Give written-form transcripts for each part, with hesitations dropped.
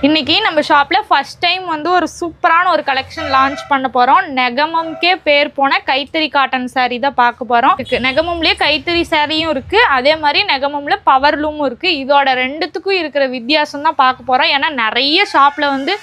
இன்னைக்கு நம்ம ஷாப்ல ஃபர்ஸ்ட் டைம் வந்து ஒரு சூப்பரான ஒரு கலெக்ஷன் லான்ச் பண்ண போறோம். நெகமம்க்கே பேர் போன கைத்தறி காட்டன் saree தான் பார்க்க போறோம். நெகமம்லயே கைத்தறி சாரியும் இருக்கு, அதே மாதிரி நெகமம்ல பவர் லூமும் இருக்கு. இதோட ரெண்டுத்துக்கும் இருக்கிற வித்தியாசம் தான் பார்க்க போறோம். ஏன்னா நிறைய ஷாப்ல வந்து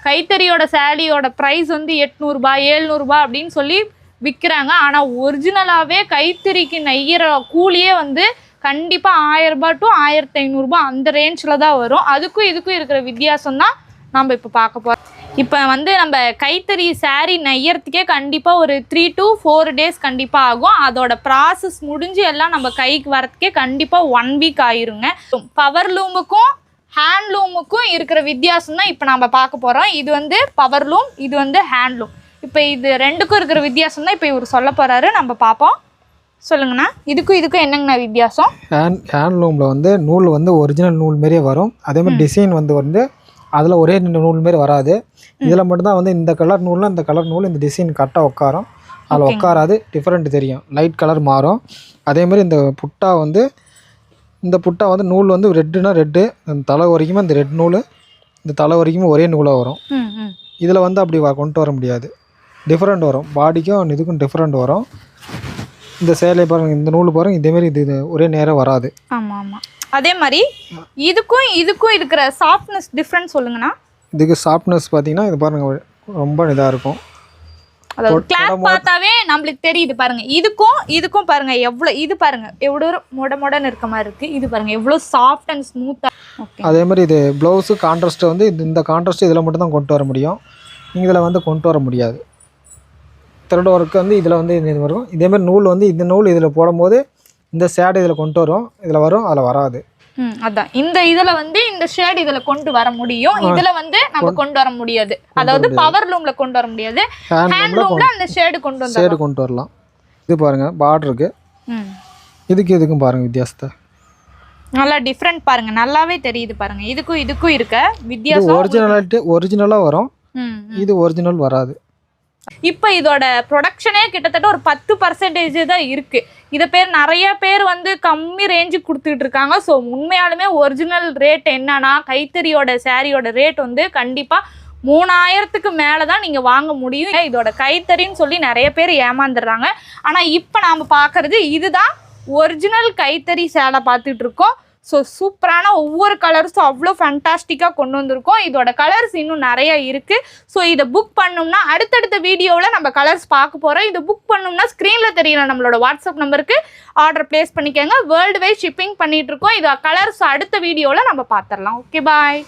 கைத்தறியோட சாரியோட ப்ரைஸ் வந்து 800 ரூபாய் 700 ரூபாய் அப்படின்னு சொல்லி விற்கிறாங்க. ஆனால் ஒரிஜினலாகவே கைத்தறிக்கு நெய்கிற கூலியே வந்து கண்டிப்பாக 1000 ரூபாய் டு 1500 ரூபாய் அந்த ரேஞ்சில் தான் வரும். அதுக்கும் இதுக்கும் இருக்கிற வித்தியாசம் தான் நம்ம இப்போ பார்க்க போகிறோம். இப்போ வந்து நம்ம கைத்தறி சாரீ நெய்யறதுக்கே கண்டிப்பாக ஒரு 3 to 4 days கண்டிப்பாக ஆகும். அதோட ப்ராசஸ் முடிஞ்சு எல்லாம் நம்ம கைக்கு வரத்துக்கே கண்டிப்பாக 1 week ஆயிருங்க. பவர் லூமுக்கும் ஹேண்ட்லூமுக்கும் இருக்கிற வித்தியாசம் தான் இப்போ நம்ம பார்க்க போகிறோம். இது வந்து பவர் லூம், இது வந்து ஹேண்ட்லூம். இப்போ இது ரெண்டுக்கும் இருக்கிற வித்தியாசம் தான் இப்போ இவர் சொல்ல போகிறாரு, நம்ம பார்ப்போம். சொல்லுங்கண்ணா, இதுக்கும் என்னங்கண்ணா வித்தியாசம்? ஹேண்ட்லூமில் வந்து நூல் வந்து ஒரிஜினல் நூல் மாரியே வரும். அதே மாதிரி டிசைன் வந்து அதில் ஒரே நூல் மாரி வராது. இதில் மட்டும்தான் வந்து இந்த கலர் நூலில் இந்த கலர் நூல் இந்த டிசைன் கரெக்டாக உட்காரும். அதில் உட்காராது, டிஃப்ரெண்ட் தெரியும், லைட் கலர் மாறும். அதேமாதிரி இந்த புட்டா வந்து நூல் வந்து ரெட்டுனா ரெட்டு, இந்த தலை வரைக்குமே இந்த ரெட் நூல் இந்த தலை வரைக்குமே ஒரே நூலாக வரும். இதில் வந்து அப்படி கொண்டு வர முடியாது, டிஃப்ரெண்ட் வரும். பாடிக்கும் இதுக்கும் டிஃப்ரெண்ட் வரும். இந்த சேலை பாருங்கள், இந்த நூல் பாருங்கள், இதேமாரி இது ஒரே நேரம் வராது. ஆமாம் ஆமாம். அதே மாதிரி இதுக்கும் இருக்கிற சாஃப்ட்னஸ் டிஃப்ரெண்ட் சொல்லுங்கண்ணா. இதுக்கு சாஃப்ட்னஸ் பார்த்தீங்கன்னா இது பாருங்கள் ரொம்ப இதாக இருக்கும். அதாவது கிளாத் பார்த்தாவே நம்மளுக்கு தெரியுது பாருங்க. இதுக்கும் பாருங்க இது பாருங்க எவ்வளோ மொடன்னு இருக்க மாதிரி இருக்கு. இது பாருங்க எவ்வளோ சாஃப்ட் அண்ட் ஸ்மூத்தா. அதே மாதிரி இது ப்ளவுஸு கான்ட்ராஸ்ட் வந்து இந்த கான்ட்ராஸ்ட் இதில் மட்டும் தான் கொண்டு வர முடியும், நீங்கள் இதில் வந்து கொண்டு வர முடியாது. த்ரெட் ஒர்க்கு வந்து இதில் வந்து இது வரும். இதேமாதிரி நூல் வந்து இந்த நூல் இதில் போடும்போது இந்த ஷேடு இதில் கொண்டு வரும், இதில் வரும், அதில் வராது. அதான் இந்த இதில் வந்து இந்த ஷேடு இதில் கொண்டு வர முடியும், இதில் வந்து நம்ம கொண்டு வர முடியாது. அதாவது பவர் லூமில் கொண்டு வர முடியாது, ஹேண்ட்லூமில் அந்த ஷேடு கொண்டு வரலாம். இது பாருங்கள் பார்டருக்கு, இதுக்கும் பாருங்கள் வித்தியாசத்தை, நல்லா டிஃப்ரெண்ட் பாருங்க, நல்லாவே தெரியுது பாருங்க. இதுக்கும் இருக்க வித்தியாசம். ஒரிஜினலாக வரும், இது ஒரிஜினல் வராது. இப்போ இதோட ப்ரொடக்ஷனே கிட்டத்தட்ட ஒரு 10% தான் இருக்குது. இதை நிறைய பேர் வந்து கம்மி ரேஞ்சுக்கு கொடுத்துட்டு இருக்காங்க. ஸோ உண்மையாலுமே ஒரிஜினல் ரேட் என்னன்னா கைத்தறியோட சாரியோட ரேட் வந்து கண்டிப்பாக 3000க்கு மேலே தான் நீங்கள் வாங்க முடியும். இதோட கைத்தறின்னு சொல்லி நிறைய பேர் ஏமாந்துடுறாங்க. ஆனால் இப்போ நாம் பார்க்குறது இதுதான் ஒரிஜினல் கைத்தறி சேலை பார்த்துட்டு இருக்கோம். ஸோ சூப்பரான ஒவ்வொரு கலர்ஸும் அவ்வளோ ஃபேண்டாஸ்டிக்காக கொண்டு வந்திருக்கோம். இதோட கலர்ஸ் இன்னும் நிறைய இருக்குது. ஸோ இதை புக் பண்ணோம்னா அடுத்தடுத்த வீடியோவில் நம்ம கலர்ஸ் பார்க்க போகிறோம். இதை புக் பண்ணோம்னா ஸ்க்ரீனில் தெரியல நம்மளோட வாட்ஸ்அப் நம்பருக்கு ஆர்டர் ப்ளேஸ் பண்ணிக்கோங்க. வேர்ல்டு வைட் ஷிப்பிங் பண்ணிகிட்ருக்கோம். இதை கலர்ஸ் அடுத்த வீடியோவில் நம்ம பார்த்துடலாம். ஓகே, பாய்.